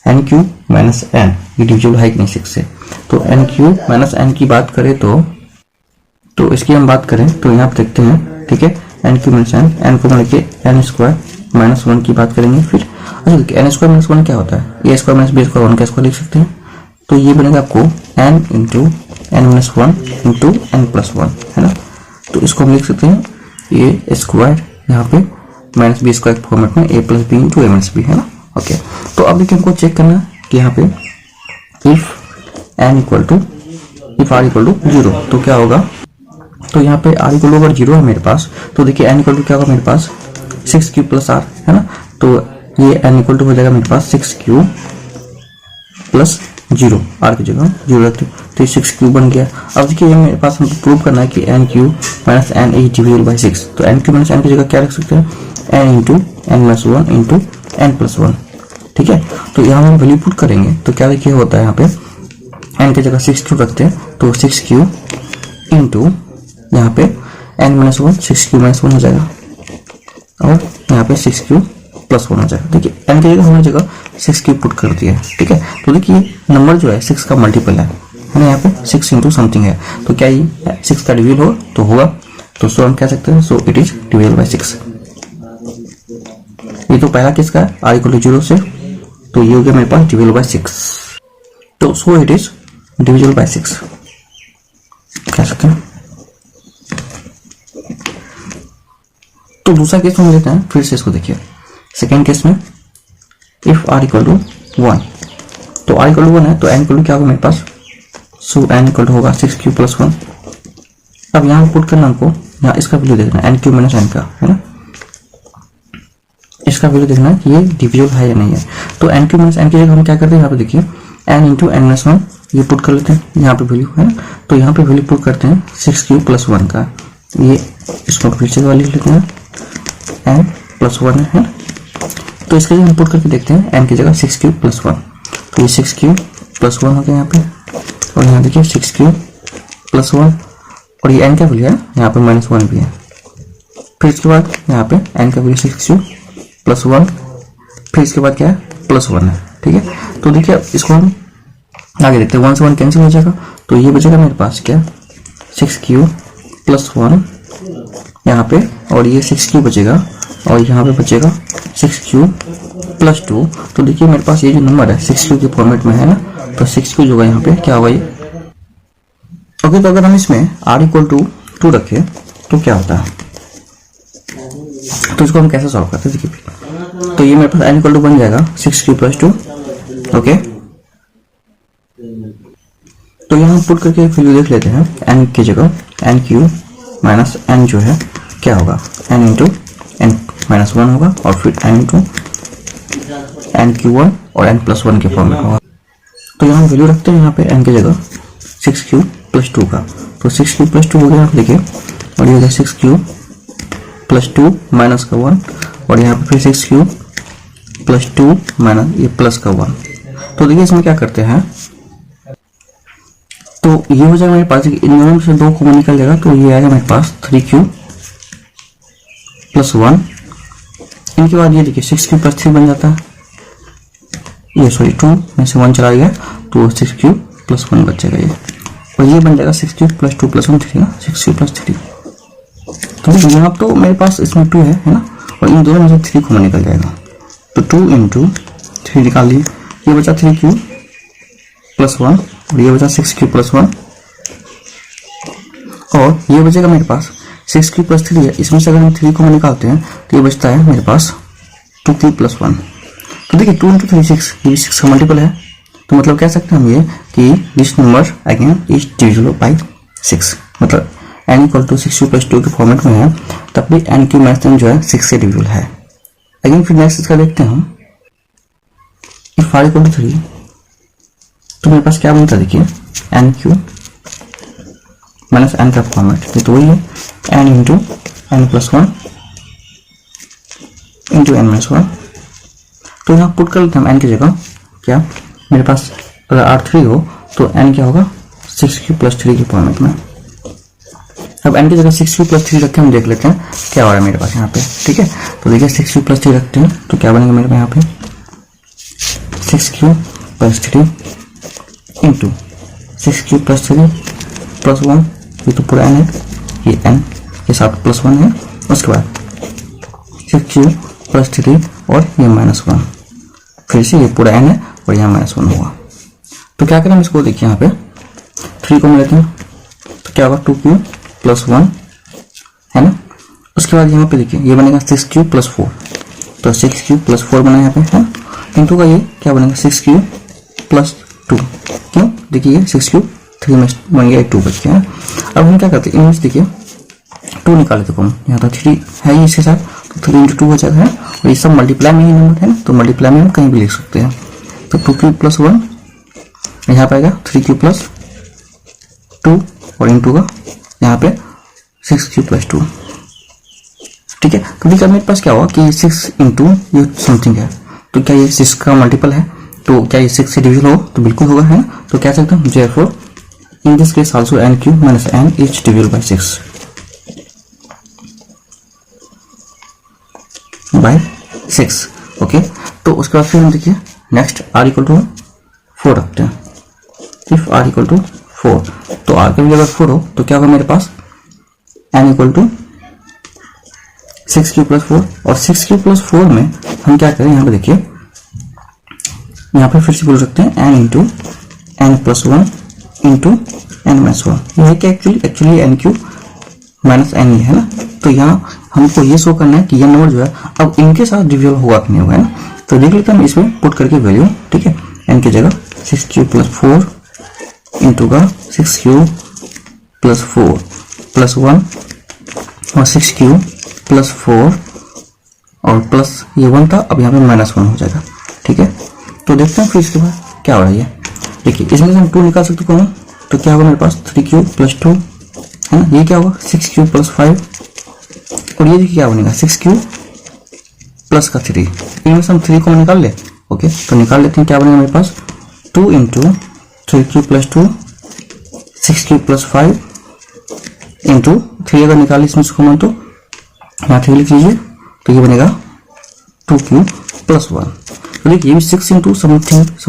n क्यूब माइनस n ये डिविजिबल है कि नहीं 6 से। तो n क्यूब माइनस n की बात करें तो इसकी हम बात करें तो यहाँ पे देखते हैं, ठीक है। n क्यूब माइनस n को मिलके n स्क्वायर माइनस 1 की बात करेंगे। फिर अच्छा देखिए n स्क्वायर माइनस 1 क्या होता है, a square minus b square 1 का स्क्वायर लिख सकते हैं। तो ये बनेगा आपको n into n minus 1 into n plus 1, है ना। तो इसको हम लिख सकते हैं a स्क्वायर यहाँ पे माइनस बी स्क्वायर फॉर्मेट में a plus B into a minus B, है ना। ओके, तो अब देखिए हमको चेक करना है कि यहाँ पे if n equal to if r equal to 0 तो क्या होगा। तो यहाँ पे r इक्वल टू अगर 0 है मेरे पास, तो देखिए n इक्वल टू क्या होगा मेरे पास 6 क्यूब प्लस r, है ना। तो ये n इक्वल टू हो जाएगा मेरे पास 6 क्यूब प्लस 0, r की जगह 0 रखते तो ये 6 क्यूब बन गया। अब देखिए मेरे पास हमको प्रूव करना है कि n cube minus n is divisible by 6। तो n क्यूब माइनस n की जगह क्या रख सकते हैं n into n minus 1 into n plus 1, ठीक है। तो यहाँ हम वैल्यू पुट करेंगे तो क्या देखिए होता है यहाँ पे n की जगह 6 क्यूब रखते हैं तो 6 क्यूब इंटू यहाँ पे n माइनस 1 6 क्यूब माइनस 1 हो जाएगा और यहाँ पे 6 क्यूब प्लस 1 हो जाएगा। देखिए n की जगह हमने जगह 6 क्यूब पुट कर दिया है, ठीक है। तो देखिए नंबर जो है 6 का मल्टीपल है ना, यहाँ पे 6 इंटू समथिंग है, तो क्या ये 6 का डिविजल हो तो होगा। तो सो हम कह सकते हैं so it is divisible by 6। ये तो पहला किसका है r इक्वल टू 0 से, तो ये हो गया मेरे पास डिविजिबल बाय 6। तो so it is divisible by 6 कह सकते हैं। तो दूसरा केस हम लेते हैं, फिर से इसको देखिए। सेकेंड केस में इफ r इक्वल टू 1, तो r इक्वल टू 1 है तो n इक्वल टू क्या होगा मेरे पास, सो n इक्वल टू होगा 6 क्यूब प्लस 1। अब यहाँ पुट करना हमको, यहाँ इसका वैल्यू देखना है n क्यूब माइनस n का, है ना। इसका वैल्यू देखना है कि ये डिविजिबल है या नहीं है। तो n क्यूब माइनस n की जगह हम क्या करते हैं, यहाँ पे देखिए n इंटू n माइनस 1 ये पुट कर लेते हैं, यहाँ पे वैल्यू है ना। तो यहाँ पे वैल्यू पुट करते हैं 6 क्यूब प्लस 1 का, ये इसको पीछे वाली लिख लेते हैं n प्लस 1 है ना। तो इसके लिए हम पुट करके देखते हैं n की जगह 6 क्यूब प्लस 1, तो ये 6 क्यूब प्लस 1 हो गया यहाँ पे, और यहाँ देखिए 6 क्यूब प्लस 1 और ये n का वैल्यू है यहाँ पे माइनस 1 भी है। फिर इसके बाद यहाँ पे n का वैल्यू 6 क्यूब प्लस 1, फिर इसके बाद क्या है प्लस 1 है, ठीक है। तो देखिए इसको हम आगे देखते हैं, 1 से 1 कैंसिल हो जाएगा तो ये बचेगा मेरे पास क्या 6 क्यूब प्लस 1 यहाँ पे, और ये 6 क्यूब बचेगा और यहाँ पे बचेगा 6 क्यूब प्लस 2। तो देखिए मेरे पास ये जो नंबर है 6 क्यूब के फॉर्मेट में है ना, तो 6 क्यूब होगा यहाँ पे क्या होगा ये। ओके, तो अगर हम इसमें r इक्वल टू 2 रखें तो क्या होता है, तो इसको हम कैसे सॉल्व करते हैं देखिए। तो ये मेरे पास n इक्वल टू बन जाएगा 6 क्यूब प्लस 2, ओके। तो यहाँ पुट करके वैल्यू देख लेते हैं, n की जगह n क्यूब माइनस n जो है क्या होगा n इंटू n माइनस 1 होगा, और फिर n इंटू n क्यूब 1 और n प्लस 1 के फॉर्म में होगा। तो यहाँ वैल्यू रखते हैं यहाँ पे n की जगह 6 क्यूब प्लस 2 का, तो 6 क्यूब प्लस 2 हो गया, आप देखिए, और ये हो गया 6 क्यूब प्लस 2 माइनस का 1, और यहाँ पे फिर 6 क्यूब प्लस 2 माइनस ये प्लस का 1। तो देखिए इसमें क्या करते हैं, तो ये हो जाएगा मेरे पास, इन दोनों में से 2 कॉमन निकल जाएगा, तो ये आएगा मेरे पास 3q + 1। इनके बाद ये देखिए 6q + 3 बन जाता है, ये सॉरी 2 में से 1 चला गया तो 6q + 1 बचेगा ये, और ये बन जाएगा 6q + 2 + 1 3 ना, 6q + 3। तो यहाँ तो मेरे पास इसमें 2 है ना, और इन दोनों में से 3 कॉमन निकल जाएगा, तो 2 × 3 निकाल लिए, ये बचा 3q + 1 और ये बचा 6q + 1, और ये बचेगा मेरे पास 6q + 3 है, इसमें से अगर हम 3 कॉमन निकालते हैं तो ये बचता है मेरे पास 2q + 1। तो देखिए 2 × 3 6, ये 6 का मल्टीपल है, तो मतलब कह सकते हैं हम ये कि this number again is divisible by 6, मतलब n = 6q + 2 के फॉर्मेट में है, तब भी n q - जो है 6 से डिविजिबल है। अगेन फिर नेक्स्ट इसका देखते हैं हम, इफ r = 3 तो मेरे पास क्या बनता है, देखिए nq - n का फॉर्मेट, ये तो वही है n × n + 1 × n - 1। तो यहाँ पुट कर लेते हैं हम n की जगह, क्या मेरे पास अगर r3 हो तो n क्या होगा 6q + 3 के फॉर्मेट में। अब n की जगह 6q + 3 रख के हम देख लेते हैं क्या हो रहा है मेरे पास यहाँ पे, ठीक है। तो देखिए 6q + 3 रखते हैं तो क्या बनेगा मेरे पास यहाँ पे 6q + 3 × 6q + 3 + 1, ये तो पूरा n है, ये n के साथ +1 है, उसके बाद 6q + 3 और ये -1, फिर से ये पूरा n है और यहाँ -1 होगा। तो क्या करें हम इसको, देखिए यहाँ पे 3 को मिलाते हैं तो क्या होगा 2q + 1 है ना, उसके बाद यहाँ पे देखिए ये बनेगा 6q + 4, तो 6q + 4 बना यहाँ पे है, इंटू का ये क्या बनेगा 6q + 2, क्यों देखिए ये 6q 3 में बन गया 2 बच गया। अब हम क्या करते हैं, इनमें से देखिए 2 निकाले थे कौन, यहाँ तो 3 है ही इसके साथ, तो 3 × 2 हो जाता है, और ये सब मल्टीप्लाई में ही नंबर है ना, तो मल्टीप्लाई में हम कहीं भी लिख सकते हैं। तो 2q + 1 यहाँ पाएगा 3q + 2 और इंटू का यहाँ पे 6q + 2, ठीक है। तो देखिए मेरे पास क्या हुआ कि 6 × ये समथिंग है, तो क्या ये 6 का मल्टीपल है, तो क्या ये 6 से डिविजिबल हो, तो बिल्कुल होगा है ना। तो क्या सकते हैं therefore in this case also nq - n is divisible by 6 by 6, okay. तो उसके बाद फिर हम देखिए नेक्स्ट r = 4 रखते हैं। इफ r = 4 तो r की जगह 4 हो तो क्या होगा मेरे पास n = 6q + 4, और 6q + 4 में हम क्या करें, यहाँ पे देखिए यहाँ पे फिर से बोल सकते हैं n × n + 1 × n - 1, ये क्या एक्चुअली nq - n है ना। तो यहाँ हमको ये शो करना है कि ये नंबर जो है अब इनके साथ डिविजिबल होगा कि नहीं होगा, है ना। तो देख लेते हैं हम इसमें पुट करके वैल्यू, ठीक है। n की जगह 6q + 4 इंटू का 6q + 4 + 1 और 6q + 4 और प्लस ये 1 था, अब यहाँ पे -1 हो जाएगा, ठीक है। तो देखते हैं फिर इसके बाद क्या हो रहा है। देखिए इसमें से हम 2 निकाल सकते हैं, तो क्या होगा मेरे पास 3q + 2 है ना, ये क्या होगा 6q + 5, और ये देखिए क्या बनेगा 6q + 3, इनमें से हम 3 को निकाल ले, ओके। तो निकाल लेते हैं, क्या बनेगा मेरे पास 2 × 3q + 2 6q + 5 इंटू 3 अगर निकाले इसमें से कॉमन तो यहाँ 3 लिख लीजिए, तो ये बनेगा 2q + 1। तो देखिए ये भी 6 × सम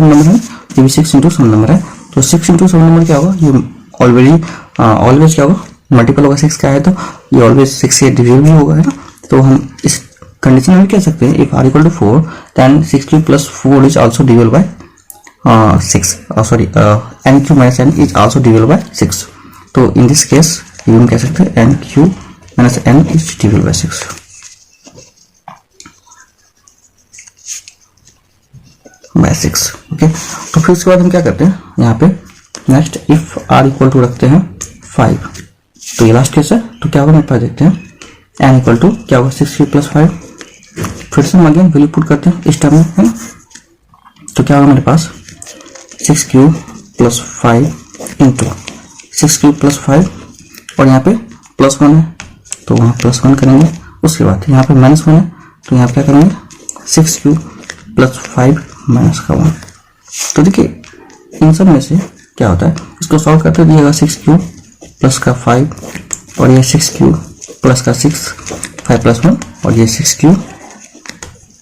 नंबर है, ये भी 6 × सम नंबर है, तो 6 × सम नंबर क्या होगा, ये ऑलवेज क्या होगा मल्टीपल होगा 6 का है, तो ये ऑलवेज 6 से डिविजिबल भी होगा, है ना। तो हम इस कंडीशन में कह सकते हैं if r = 4 then 6q + 4 is also divisible by 6, nq - n is also divisible by 6। तो इन दिस केस ये हम कह सकते हैं nq - n is divisible by 6 by 6, okay. तो फिर उसके बाद हम क्या करते हैं, यहाँ पे नेक्स्ट इफ r = रखते हैं 5, तो ये लास्ट केस है। तो क्या होगा मेरे पास देखते हैं n = क्या होगा 6q + 5, फिर से हम अगेन वैल्यू पुट करते हैं इस टर्म में, है ना। तो क्या होगा मेरे पास 6q + 5 इंटू 6q + 5 और यहाँ पे +1 है तो वहाँ +1 करेंगे, उसके बाद यहाँ पे -1 है तो यहाँ पे क्या करेंगे 6q + 5 - 1। तो देखिए इन सब में से क्या होता है, इसको सॉल्व करते दिएगा 6 प्लस का 5 और ये 6 प्लस का 6, 5 प्लस 1 और ये 6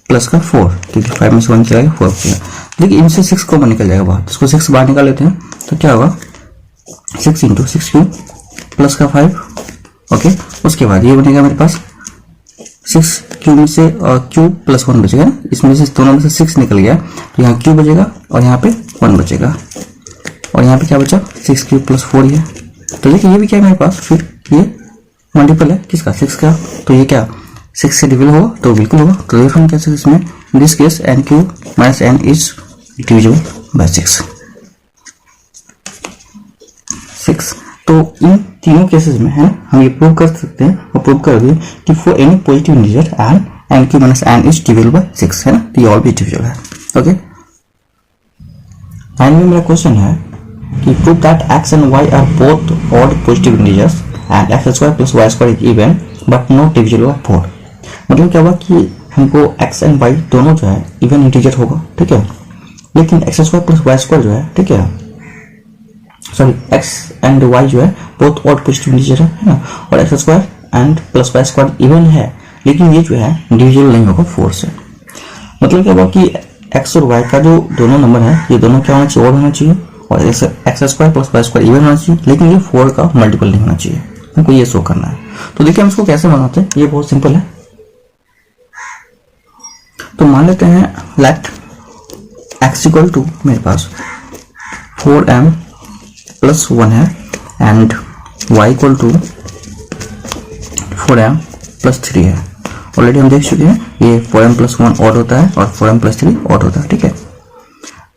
प्लस का 4, क्योंकि 5 में से 1 चला गया 4 किया। देखिए इनसे 6 कॉमन निकल जाएगा बाहर, इसको 6 बाहर निकाल लेते हैं तो क्या होगा 6 इंटू 6 प्लस का 5। ओके, उसके बाद ये बनेगा मेरे पास 6 क्यूब में से क्यूब प्लस 1 बचेगा, इसमें से दोनों में से 6 निकल गया तो यहाँ क्यूब बचेगा और यहाँ पे 1 बचेगा और यहाँ पे क्या बचा 6 क्यूब प्लस 4 है। तो देखिए ये भी क्या है मेरे पास, फिर ये मल्टीपल है किसका 6 का, तो ये क्या 6 से डिविजल होगा तो बिल्कुल होगा। तो देखो हम कैसे इसमें this case n cube minus n is divisible by 6। तो इन तीनों केसेस में है ना हम ये प्रूव कर सकते हैं और प्रूव कर दिए कि for any positive integer and n cube minus n is divisible by 6 है ना, तो ये और भी डिविजिबल है। ओके, एंड में मेरा क्वेश्चन है कि prove that x and y are both odd positive integers and x² plus y² is even but not divisible by 4। मतलब क्या हुआ कि हमको x एंड y दोनों जो है इवन इंटीजर होगा, ठीक है, लेकिन x² प्लस y² जो है, ठीक है, सॉरी x एंड y जो है बोथ ऑड पॉजिटिव इंटीजर है ना, और x² and plus y² even है, लेकिन ये जो है डिविजिबल नहीं होगा 4 से। मतलब क्या हुआ कि x और y का जो दोनों नंबर है ये दोनों क्या होना चाहिए, ऑड होना चाहिए, और x² प्लस y² इवन होना चाहिए, लेकिन ये 4 का मल्टीपल नहीं होना चाहिए, हमको ये शो करना है। तो देखिए हम इसको कैसे बनाते हैं, ये बहुत सिंपल है। तो मान लेते हैं लेट x इक्वल टू मेरे पास 4m प्लस 1 है and y equal to 4m plus 3 है। ऑलरेडी हम देख चुके हैं ये 4m प्लस 1 ऑड होता है और 4m प्लस 3 ऑड होता है, ठीक है।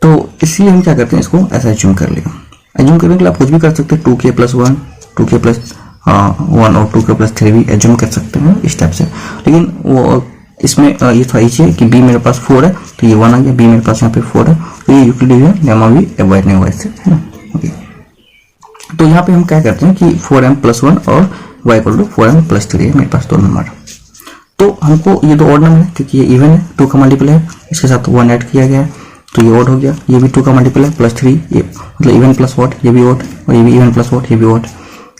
तो इसलिए हम क्या करते हैं, इसको ऐसा एज्यूम कर लिया। एज्यूम करने के लिए आप कुछ भी कर सकते हैं, 2k प्लस 1, 2k प्लस 1 और 2k प्लस 3 भी एज्यूम कर सकते हैं इस टाइप से। लेकिन वो इसमें ये थोड़ा ईजी है कि b मेरे पास 4 है तो ये 1 आ गया, b मेरे पास यहाँ पे 4 है तो ये यूक्लिडियन लेमा भी अवॉइड नहीं हुआ इससे, है ना। ओके, तो यहाँ पे हम क्या करते हैं कि 4m प्लस 1 और y equal to 4m plus 3 है मेरे पास दो नंबर। तो हमको ये दो ऑड नंबर है क्योंकि ये इवन है, 2 का मल्टीपल है, इसके साथ 1 ऐड किया गया है तो ये ऑड हो गया, ये भी 2 का मल्टीपल है प्लस 3, ये मतलब इवन प्लस ऑड, ये भी ऑड और ये भी इवन प्लस ऑड, ये भी ऑड।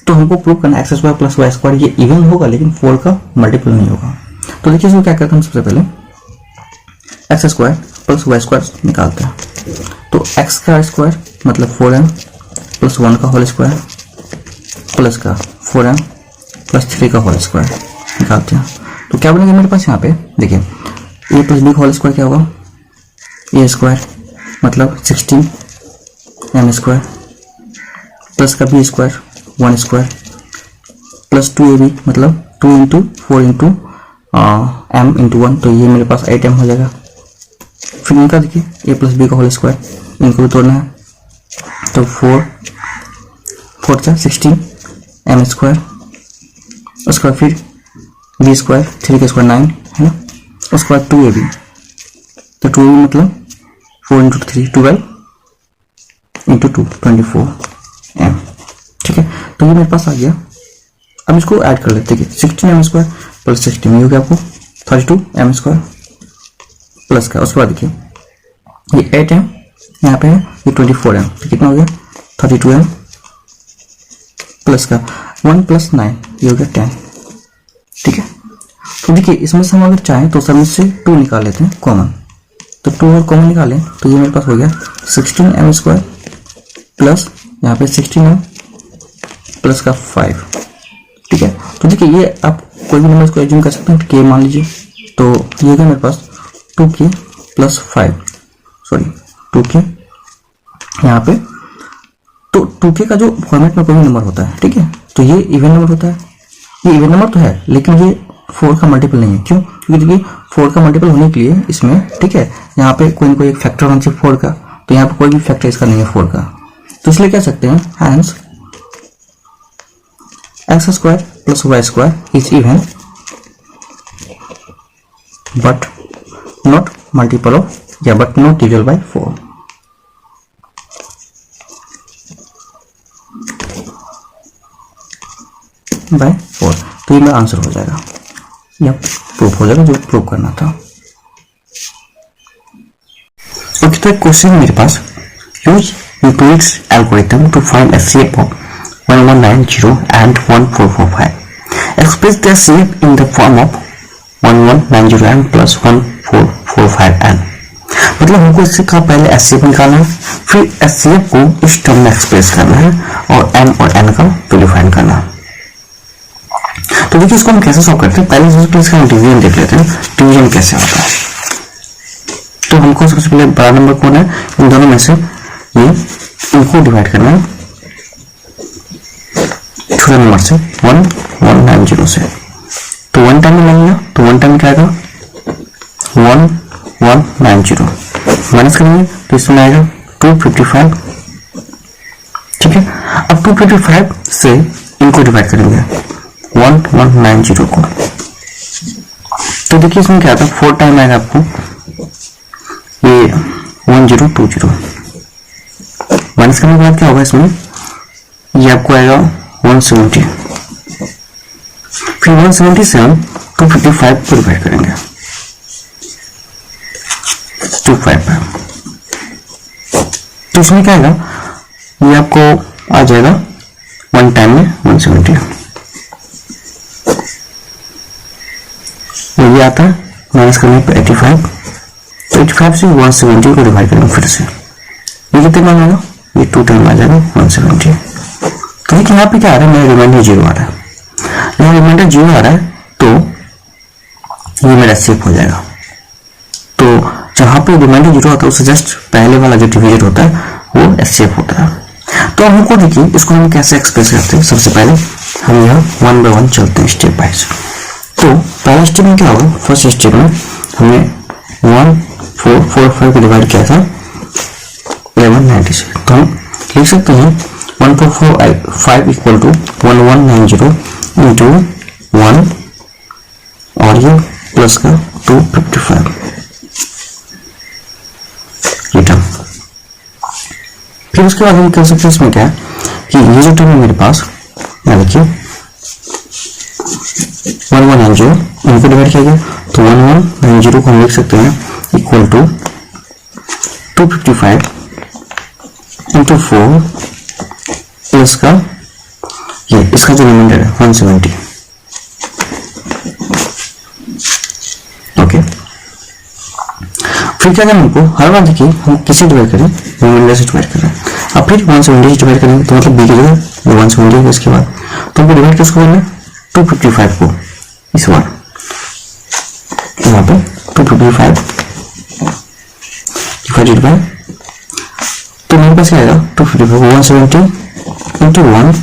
तो हमको प्रूव करना x² प्लस y² ये इवन होगा लेकिन 4 का मल्टीपल नहीं होगा। तो देखिए इसको क्या करते हैं, हम सबसे पहले x² प्लस y² निकालते हैं। तो x का स्क्वायर मतलब 4m प्लस 1 का होल स्क्वायर प्लस का 4m प्लस 3 का होल स्क्वायर निकालते हैं। तो क्या बनेगा मेरे पास यहाँ पे, देखिए a प्लस b का होल स्क्वायर क्या होगा, a स्क्वायर मतलब 16m स्क्वायर प्लस का b square 1 square plus 2ab मतलब 2 इंटू 4 इंटू m इंटू 1, तो ये मेरे पास 8m हो जाएगा। फिर इनका देखिए a प्लस b का होल स्क्वायर, इनको भी तोड़ना है तो 4 16m स्क्वायर, उसके बाद फिर b स्क्वायर 3 का स्क्वायर 9 है ना, उसके बाद 2ab, तो 2ab मतलब 4 इंटू 3 12 इंटू 2 24m, ठीक है। तो ये मेरे पास आ गया। अब इसको ऐड कर लेते हैं, 16m स्क्वायर प्लस 16 ये हो गया आपको 32m स्क्वायर प्लस का, उसके बाद देखिए ये 8m यहाँ पे है, ये 24m, तो कितना हो गया 32m प्लस का 1 प्लस 9 ये हो गया 10, ठीक है। तो देखिए इसमें से हम अगर चाहें तो सब से 2 निकाल लेते हैं कॉमन, तो 2 और कॉमन निकालें तो ये मेरे पास हो गया 16m स्क्वायर प्लस यहाँ पे 16m प्लस का 5, ठीक है। तो देखिए ये आप कोई भी नंबर इसको एज्यूम कर सकते हैं, k मान लीजिए, तो ये होगा मेरे पास 2k प्लस 5, सॉरी 2k यहाँ पे, तो 2k का जो फॉर्मेट में कोई भी नंबर होता है, ठीक है, तो ये इवन नंबर होता है, ये इवन नंबर तो है लेकिन ये 4 का मल्टीपल नहीं है। क्यों? क्योंकि देखिए 4 का मल्टीपल होने के लिए इसमें, ठीक है, यहाँ पे कोई ना कोई एक फैक्टर होना चाहिए 4 का, तो यहाँ पे कोई भी फैक्टर इसका नहीं है 4 का, तो इसलिए कह सकते हैं hence x² plus y² is even but not multiple of, या but not divisible by 4। By 4, तो ये मेरा आंसर हो जाएगा, या प्रूफ हो जाएगा जो प्रूव करना था। ओके, तो एक क्वेश्चन मेरे पास, use Euclid's algorithm to find HCF of 1190 and 1445. Express the HCF in the form of 1190 n plus 1445 n. मतलब हमको इससे का पहले HCF निकालना है, फिर HCF को इस टर्म में एक्सप्रेस करना है और m और n का वैल्यू फाइंड करना है। तो देखिए इसको हम कैसे सॉल्व करते हैं। पहले सबसे पहले इसका डिवीजन देख लेते हैं, डिवीजन कैसे होता है। तो हमको सबसे पहले बड़ा नंबर कौन है, इन दोनों में से ये इनको डिवाइड करना है छोटे नंबर से 1190 से। तो 1 टाइम में लगेगा, तो 1 टाइम क्या आएगा 1190 माइनस करेंगे तो इसमें आएगा 255। ठीक है, अब 255 से इनको डिवाइड करेंगे 1190 को। तो देखिए इसमें क्या आता है, 4 टाइम आएगा आपको ये 1020 माइनस करने के बाद क्या होगा इसमें, ये आपको आएगा 170, फिर 170 से हम 255 को डिवाइड करेंगे 255। तो इसमें क्या आएगा, ये आपको आ जाएगा 1 टाइम में 170, ये आता है माइनस करने पर 85। तो 85 से 170 को डिवाइड करेंगे फिर से, ये कितने में आएगा, ये 2 टाइम आ जाएगा 170। तो देखिए यहाँ पे क्या आ रहा है, मेरा रिमाइंडर 0 आ रहा है, यहाँ रिमाइंडर 0 आ रहा है तो ये मेरा सेफ हो जाएगा। तो जहां पे रिमाइंडर 0 होता है उससे जस्ट पहले वाला जो डिवीजन होता है वो एससीएफ होता है। तो हमको देखिए इसको हम कैसे एक्सप्रेस करते हैं। सबसे पहले हम यहाँ 1 बाय 1 चलते हैं स्टेप बाय स्टेप। तो पहला स्टेप में क्या होगा, फर्स्ट स्टेप में हमने 1445 को डिवाइड किया था 1190 से, तो हम लिख सकते हैं 1445 इक्वल टू 1190 इंटू 1 और ये प्लस का 255 रिटर्न। फिर उसके बाद हम कर सकते हैं इसमें क्या है कि ये जो टर्म है मेरे पास, यहाँ देखिए 1190 इनको डिवाइड किया गया, तो 1190 को हम लिख सकते हैं इक्वल टू 255 इंटू 4 प्लस का ये इसका जो रिमाइंडर है 170। ओके, फिर क्या करना हमको, हर बार देखिए हम किसे डिवाइड करें, रिमाइंडर से डिवाइड कर रहे हैं। अब फिर 170 से डिवाइड करेंगे तो मतलब बी की जगह 170 होगा, इसके बाद तो हमको डिवाइड किसको करना है 255 को, इस बार यहाँ पे 255 डिवाइडेड बाय, तो मेरे पास क्या आएगा 255 170 इंटू 1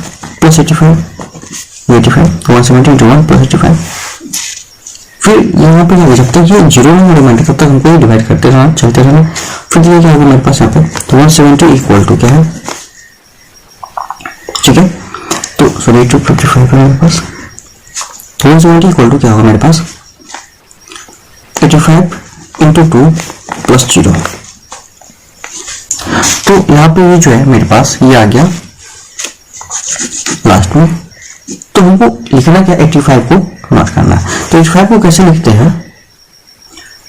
प्लस 85 170 इंटू 1 प्लस 85। फिर यहाँ पे क्या जब तक ये 0 नहीं रिमाइंडर तब तक हमको ये डिवाइड करते रहना, चलते रहना। फिर ये क्या होगा मेरे पास यहाँ पे, तो 170 इक्वल टू क्या है, ठीक है, तो सॉरी 255 है मेरे पास, तो 170 इक्वल टू क्या होगा मेरे पास 85 इंटू 2 प्लस 0। तो यहाँ पे ये जो है मेरे पास ये आ गया लास्ट में। तो हमको लिखना क्या 85 को नोट करना है। तो 85 को कैसे लिखते हैं,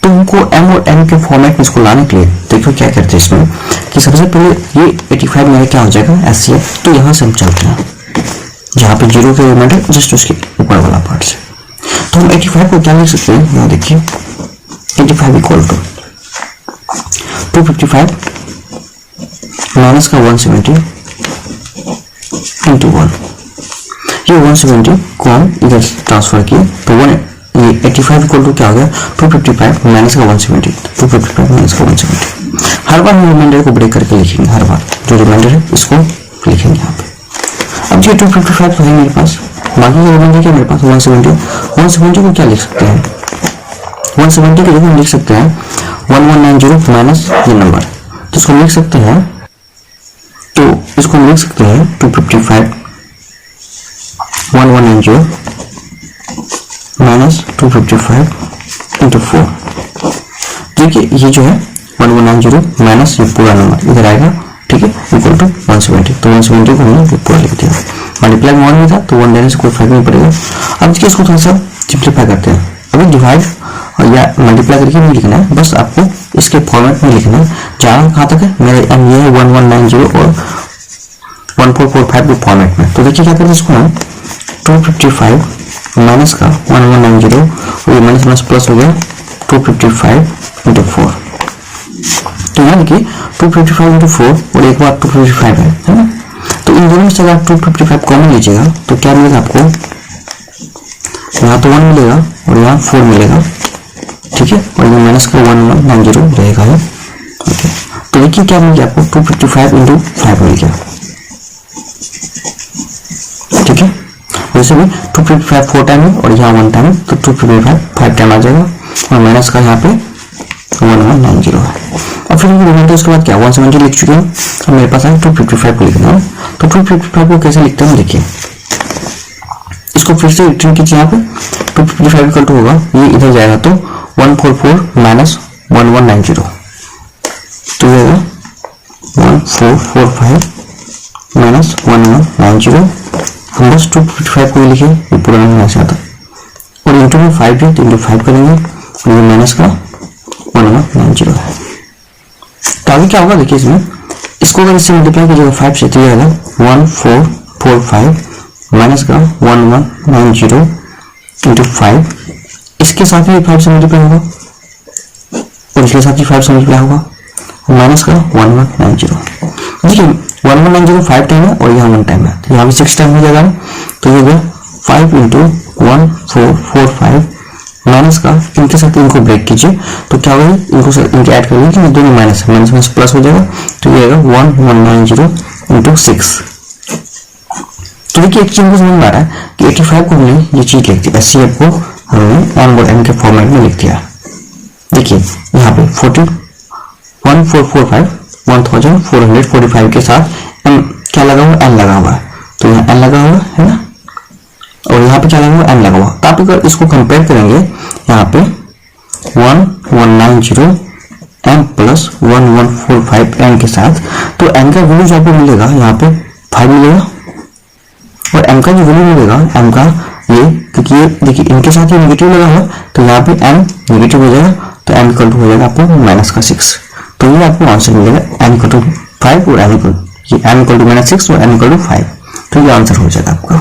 तो हमको m और n के फॉर्मेट में इसको लाने के लिए देखो क्या करते हैं इसमें कि सबसे पहले ये 85 मेरा क्या हो जाएगा एससीएफ। तो यहाँ से हम चलते हैं जहाँ पे 0 के रिमाइंडर जस्ट उसके ऊपर वाला पार्ट से। तो हम 85 को क्या लिख सकते हैं, यहाँ देखिए 85 इक्वल टू 255 माइनस का 170 इंटू 1। ये 170 को हम इधर ट्रांसफर किए तो ये 85 इक्वल टू क्या हो गया 255 माइनस का 170, 255 माइनस का 170। हर बार हम रिमाइंडर को ब्रेक करके लिखेंगे, हर बार जो रिमाइंडर है इसको लिखेंगे यहाँ पे। अब ये 255 तो है मेरे पास, बाकी का रिमाइंडर क्या मेरे पास 170 को क्या लिख सकते हैं, 170 के लिए हम लिख सकते हैं 1190 माइनस ये नंबर, तो इसको लिख सकते हैं, तो इसको हम लिख सकते हैं 255 1190 माइनस 255 इंटू 4। देखिए ये जो है 1190 माइनस ये पूरा नंबर इधर आएगा, ठीक है, इक्वल टू 170। तो 170 को हमने पूरा लिख दिया, मल्टीप्लाई में 1 में था तो 1 देने से कोई फर्क नहीं पड़ेगा। अब देखिए इसको थोड़ा सा सिंप्लीफाई करते हैं। अभी डिवाइड और या मल्टीप्लाई करके नहीं लिखना है, बस आपको इसके फॉर्मेट में लिखना है। जहाँ कहाँ तक है मेरे एम ये है 1190 और 1445 के फॉर्मेट में। तो देखिए क्या करें इसको हम 255 माइनस का 1190 और ये माइनस माइनस प्लस हो गया 255 इंटू 4। तो यहाँ देखिए 255 इंटू 4 और एक बार 255 है ना। तो इन दोनों में से अगर 255 कॉमन लीजिएगा तो क्या मिलेगा आपको, यहाँ तो 1 मिलेगा और यहाँ 4 मिलेगा, ठीक है, और ये माइनस का 1190 रहेगा है। ओके, तो देखिए क्या मिल गया आपको 255 इंटू 5 मिल गया, ठीक है। वैसे भी 255 4 टाइम है और यहाँ 1 टाइम है, तो 255 5 टाइम आ जाएगा और माइनस का यहाँ पे 1190 है। और फिर रिमाइंडर उसके बाद क्या 170 लिख चुके हैं, तो मेरे पास है 255 को लिखना है। तो 255 को कैसे लिखते हैं देखिए, इसको फिर से रिटर्न कीजिए। यहाँ पे 255 इक्वल टू होगा, ये इधर जाएगा तो 144 माइनस 1190, तो ये 1445 माइनस 1190। हम बस 255 को लिखे, ये पूरा नहीं ऐसा आता, और इंटू में 5 है तो इंटू 5 करेंगे और ये माइनस का 1190 है। तो आगे क्या होगा देखिए, इसमें इसको अगर इससे मल्टीप्लाई कीजिएगा 5 से तो ये आएगा 1445 माइनस का 1190 इंटू 5, इसके साथ ही 5 से मल्टीप्लाई होगा और इसके साथ ही 5 से मल्टीप्लाई होगा माइनस का 1190। देखिए 1190 5 टाइम है और यहाँ 1 टाइम है, तो यहाँ भी 6 टाइम हो जाएगा। तो ये गया 5 इंटू 1445 माइनस का, इनके साथ इनको ब्रेक कीजिए तो क्या होगा, इनको इनके ऐड करेंगे कि दोनों माइनस है, माइनस माइनस प्लस हो जाएगा, तो ये आएगा 1190 इंटू 6। तो देखिए एक चीज को समझ में आ रहा है कि 85 को हमने ये चीज लिख दी, एचसीएफ को हमने एम और एन के फॉर्मेट में लिख दिया। देखिए यहाँ पे 1445 1445 के साथ एम क्या लगा हुआ, एन लगा हुआ है, तो यहाँ एन लगा हुआ है ना, और यहाँ पे क्या लगा हुआ, एन लगा हुआ। तो आप अगर इसको कंपेयर करेंगे यहाँ पे 1190 एम प्लस 1145 एन के साथ, तो एन का वैल्यू जो आपको मिलेगा यहाँ पे 5 मिलेगा और एम का जो वैल्यू मिलेगा एम का ये, क्योंकि ये देखिए इनके साथ ये नेगेटिव लगा हुआ, तो यहाँ पे एम नेगेटिव हो जाएगा, तो एम इक्वल टू हो जाएगा आपको माइनस का 6। तो ये आपको आंसर मिलेगा एम इक्वल टू 5 और एम इक्वल टू -6 और एम इक्वल टू 5, तो ये आंसर हो जाएगा आपका।